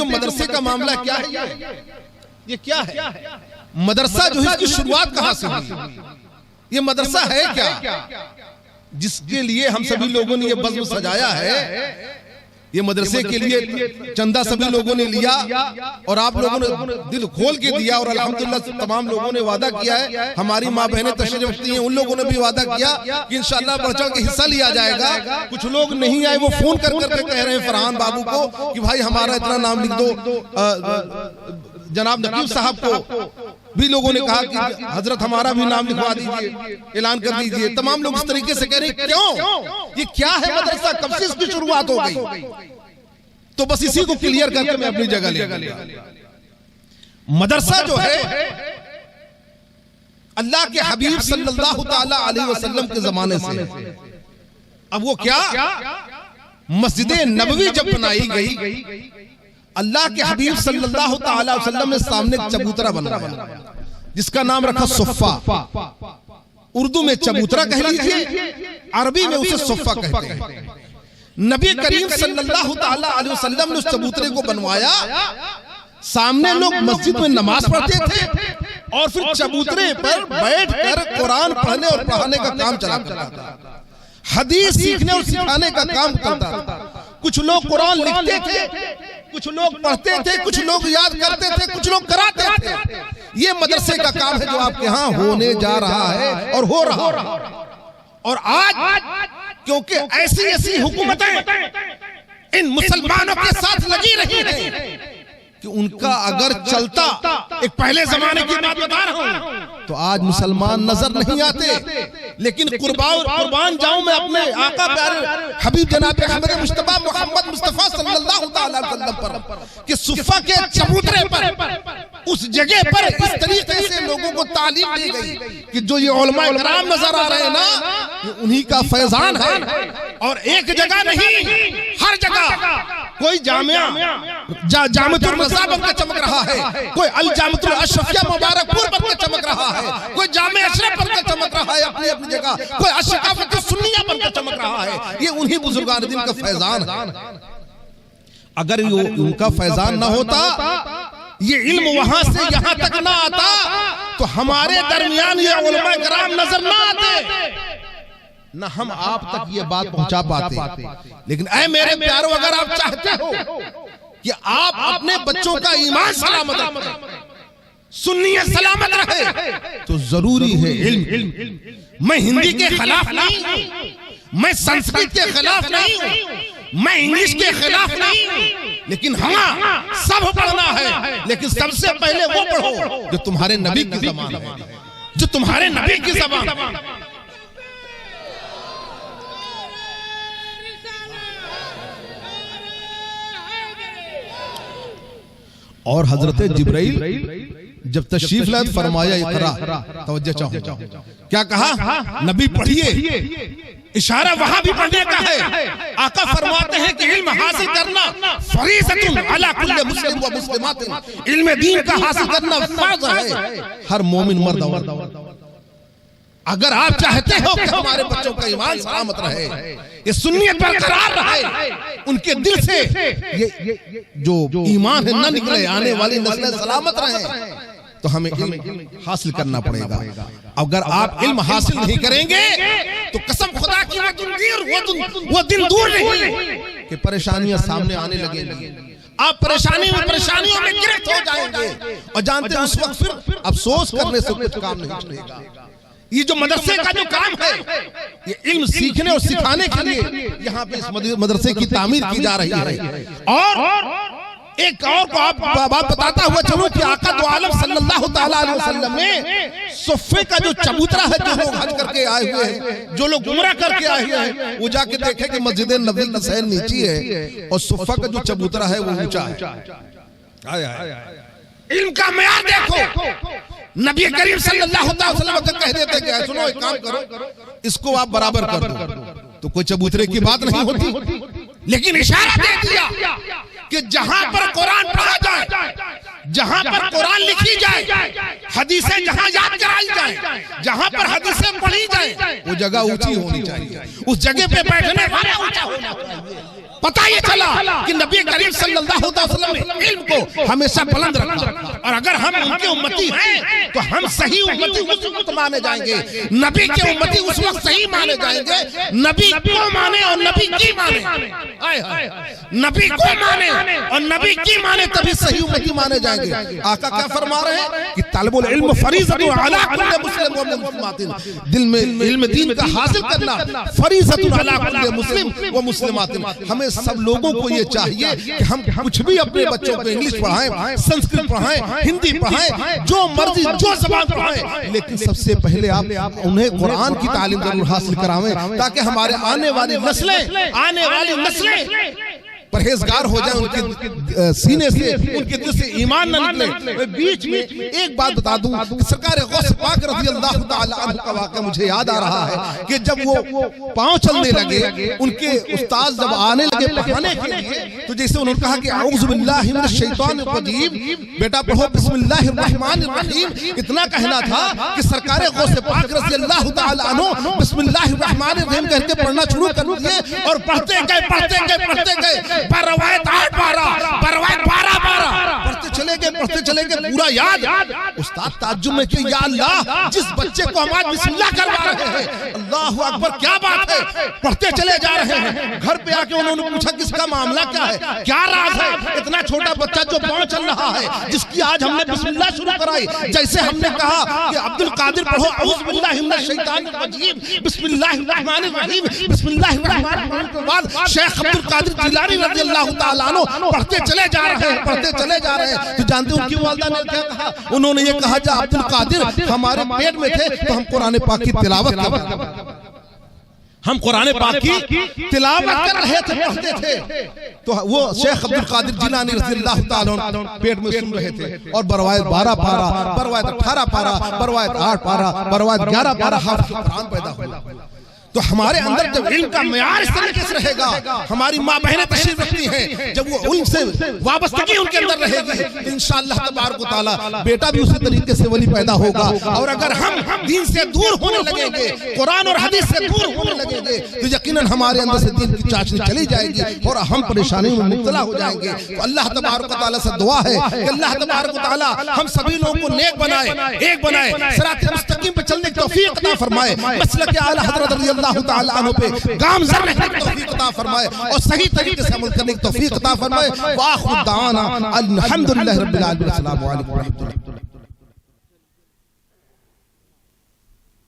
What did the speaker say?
मदरसे का मामला क्या है, ये क्या है? मदरसा जो है इसकी शुरुआत कहां से हुई? ये मदरसा है क्या जिसके लिए हम सभी लोगों ने ये बज़्म सजाया है? ये मदरसे के लिए चंदा सभी लोगों ने लिया और आप लोगों ने दिल खोल के दिया और अल्हम्दुलिल्लाह तमाम लोगों ने वादा किया है, हमारी माँ बहनें तशरीफ रखती हैं, उन लोगों ने भी वादा किया कि इंशाअल्लाह बढ़ चढ़ के हिस्सा लिया जाएगा। कुछ लोग नहीं आए, वो फोन कर करके कह रहे हैं फरहान बाबू को कि भाई हमारा इतना नाम लिख दो। जनाब नकीब साहब को भी लोगों ने कहा कि हजरत हमारा भी नाम लिखवा दीजिए, ऐलान कर दीजिए। तमाम लोग इस तरीके से कह रहे हैं, क्यों? ये क्या है मदरसा, कब से इसकी शुरुआत हो गई? तो बस इसी को क्लियर करके मैं अपनी जगह ले। मदरसा जो है अल्लाह के हबीब सल्लल्लाहु ताला अलैहि वसल्लम के जमाने से, अब वो क्या, मस्जिद नबवी जब बनाई गई, अल्लाह के हबीब सल्लल्लाहु ताला अलैहि वसल्लम ने सामने एक चबूतरा बनाया जिसका नाम रखा सुफ़्फ़ा। उर्दू में चबूतरा कह लीजिए, अरबी में उसे सुफ़्फ़ा कहते हैं। नबी करीम सल्लल्लाहु ताला अलैहि वसल्लम ने उस चबूतरे को बनवाया, सामने लोग मस्जिद में नमाज पढ़ते थे और फिर चबूतरे पर बैठकर कुरान पढ़ने और पढ़ाने का काम चला करता था, हदीस सीखने और सिखाने का काम करता था। कुछ लोग कुरान लिखते थे, कुछ लोग पढ़ते थे, कुछ लोग याद करते थे, कुछ लोग कराते थे। ये मदरसे का काम है जो आपके यहाँ होने जा रहा है और हो रहा है। और आज क्योंकि ऐसी ऐसी हुकूमतें इन मुसलमानों के साथ लगी रही हैं कि उनका अगर चलता, एक पहले जमाने की बात बता रहा हूं, तो आज मुसलमान नजर नहीं आते। लेकिन कुर्बान जाऊं मैं अपने आका प्यारे हबीब जनाब अहमद मुस्तफा मोहम्मद मुस्तफा सल्लल्लाहु अलैहि वसल्लम पर कि सुफ़्फ़ा के चबूतरे पर, उस जगह पर इस तरीके से लोगों को तालीम दी गई कि जो ये उलमाए किराम नजर आ रहे हैं ना, ये उन्हीं का फैजान है। और एक जगह नहीं, हर जगह कोई जामिया रज़ा बनकर चमक रहा है, कोई अल जामिया अशरफिया मुबारकपुर बनकर चमक रहा है, कोई जामे अशरफ बनकर चमक रहा है अपनी अपनी जगह, कोई अशकाफत सुन्निया बनकर चमक रहा है। ये उन्हीं बुजुर्गान दिन का फैजान है। अगर ये उनका फैजान ना होता, ये इल्म वहां से यहां तक ना आता, तो हमारे दरमियान ये उलमा किराम नजर ना आते, न हम आप तक ये बात पहुंचा पाते। लेकिन ऐ मेरे प्यारों, अगर आप चाहते हो कि आप अपने बच्चों का ईमान सलामत रखें, सुन्नियत सलामत रहे, तो जरूरी है इल्म। मैं हिंदी के खिलाफ नहीं, मैं संस्कृत के खिलाफ नहीं, मैं इंग्लिश के खिलाफ नहीं, लेकिन हाँ सब पढ़ना है। लेकिन सबसे पहले वो पढ़ो जो तुम्हारे नबी की ज़बान है, जो तुम्हारे नबी की ज़बान। और हजरत जिब्राइल जब तशरीफ लाए फरमाया इकरा, तवज्जो चाहो, क्या कहा? नबी पढ़िए। इशारा वहां भी पढ़ने का है। आका फरमाते हैं कि इल्म हासिल करना फरीज़तुन अला कुल्li मुस्लिम व मुस्लिमात, इल्म दीन का हासिल करना फर्ज है हर मोमिन मर्द औरत। अगर आप चाहते हो कि हमारे बच्चों का ईमान सलामत रहे, ये सुन्नियत बरकरार रहे, उनके दिल से ये जो ईमान है न निकले, आने वाली नस्लें सलामत रहे, तो हमें इल्म हासिल करना पड़ेगा। अगर आप इल्म हासिल नहीं करेंगे तो कसम खुदा की वो दिन दूर नहीं कि परेशानियां सामने आने लगेंगी। आप परेशानियों में गिरफ्त हो जाएंगे और जानते हैं उस वक्त फिर अफसोस करने से कुछ काम नहीं चलेगा। ये जो मदरसे का जो काम है, ये इल्म सीखने और सिखाने के लिए यहाँ पे इस मदरसे की तामीर की जा रही है। और एक और को आप बात बताता हुआ चलो कि आका दो आलम सल्लल्लाहु ताला अलैहि वसल्लम ने सुफ़्फ़े का जो चबूतरा है, जो लोग हज करके आए हुए हैं, जो लोग उम्रा करके आए हुए हैं, वो जाके देखे कि मस्जिद नबवी की सैर नीची है और सुफ़्फ़ा का जो चबूतरा है वो ऊंचा है। इल्म का मयार देखो। नबी करीम सल्लल्लाहु अलैहि वसल्लम कह देते कि सुनो एक काम करो, इसको आप बराबर कर दो, तो कोई चबूतरे की बात नहीं होती। लेकिन इशारा दे दिया कि जहां पर कुरान पढ़ा जाए, जहां पर कुरान लिखी जाए, हदीसें जहां याद कराई जाए, जहां पर हदीसें पढ़ी जाए, वो जगह ऊंची होनी चाहिए, उस जगह पे बैठने वाला ऊंचा होना चाहिए। पता ये चला कि नबी करीम सल्लल्लाहु अलैहि वसल्लम ने इल्म हमेशा बुलंद रखा। और अगर हम उनके उम्मती हैं तो हम सही उम्मती उस वक्त माने जाएंगे, नबी के उम्मती उस वक्त सही माने जाएंगे। नबी को माने और नबी की माने, नबी को माने और नबी की माने, तभी सही उम्मती माने जाएंगे। आका क्या फरमा रहे हैं कि तलबुल इल्म फरीज़तुन अला कुल्लि मुस्लिम व मुस्लिमातिन, दिल में इल्म दीन का हासिल करना फरीज़तुन अला कुल्लि मुस्लिम व मुस्लिमातिन। हमें सब लोगों को ये चाहिए कि हम कुछ भी अपने बच्चों को इंग्लिश पढ़ाएं, संस्कृत पढ़ाएं, हिंदी पढ़ाएं, जो मर्जी जो जबान पढ़ाएं, लेकिन सबसे पहले आप उन्हें कुरान की तालीम जरूर हासिल करावें, ताकि हमारे आने वाली नस्लें परहेजगार हो जाए, उनके सीने से, उनके दिल से ईमान न निकले। बीच में एक बात बता दूं कि सरकार गौस पाक रज़ी अल्लाह ताला अन्हु का वाक़या मुझे याद आ रहा है कि जब वो पांव चलने लगे, उनके उस्ताद जब आने लगे पढ़ाने के लिए, तो जैसे उन्होंने कहा कि औज़ु बिल्लाहि मिनश शैतानिर रजीम, बेटा पढ़ो बिस्मिल्लाहिर रहमानिर रहीम, इतना कहना था कि सरकार गौस पाक रज़ी अल्लाह ताला अन्हु बिस्मिल्लाहिर रहमानिर रहीम कहकर पढ़ना शुरू कर दिए और पढ़ते गए बरवायत 8 पारा, बरवायत 12 पारा पढ़ते चले गए पूरा याद। उस्ताद ताज्जुब में कि या अल्लाह, जिस बच्चे को हम आज बिस्मिल्लाह करवा रहे हैं, अल्लाहु अकबर, क्या बात है, पढ़ते चले जा रहे हैं। घर पे आके उन्होंने पूछा किसका मामला क्या है, क्या राज है, इतना छोटा बच्चा जो पांव चल रहा है, जिसकी आज हमने बिस्मिल्लाह शुरू कराई। जैसे हमने कहा कि अब्दुल कादिर पढ़ो औज़ु बिल्लाहि मिनश शैतानिर रजीम बिस्मिल्लाहिर रहमानिर रहीम, बिस्मिल्लाहिर रहमानिर रहीम के बाद शेख अब्दुल कादिर जिलानी रज़ी अल्लाह ताला अन्हु पढ़ते चले जा रहे हैं। तो जानते हो उनकी वालिदा ने क्या कहा? उन्होंने ये कहा, जब अब्दुल कादिर हमारे पेट में थे तो हम कुरान पाक की तिलावत कर रहे थे, हम कुरान पाक की तिलावत कर रहे थे, पढ़ते थे। तो वो शेख अब्दुल कादिर जिलानी रज़ी अल्लाह ताला अन्हु पेट में सुन रहे थे और बरवायत 12 पारा, बरवायत 18 पारा, बरवायत 8 पारा, बरवायत 11 पारा हाफ़िज़ कुरान पैदा हुआ। तो हमारे अंदर जब इल्म का मेयार इस तरीके से रहेगा, हमारी माँ बहनें तशरीफ रखती हैं, जब वो इल्म से वाबस्तगी उनके अंदर रहेगी तो इंशाअल्लाह तबारक व तआला बेटा भी उसी तरीके से वली पैदा होगा। और अगर हम दीन से दूर होने लगेंगे, कुरान और हदीस से दूर होने लगेंगे, तो यकीनन हमारे अंदर से दीन की चाशनी चली जाएगी और हम परेशानी में मुब्तला हो जाएंगे। तो अल्लाह तबारक व तआला से दुआ है कि अल्लाह तबारक व तआला हम सभी लोगों को नेक बनाए, एक बनाए, सिरात मुस्तकीम पे चलने की तौफीक अता फरमाए, मसलक आला हज़रत रज़ी अल्लाह ताला अन्हु पे गामज़न रहने की तौफीक अता फरमाए और सही तरीके से अमल करने की तौफीक अता फरमाए। व आखिर दावाना अल्हम्दुलिल्लाहि रब्बिल आलमीन। अस्सलामु अलैकुम व रहमतुल्लाह।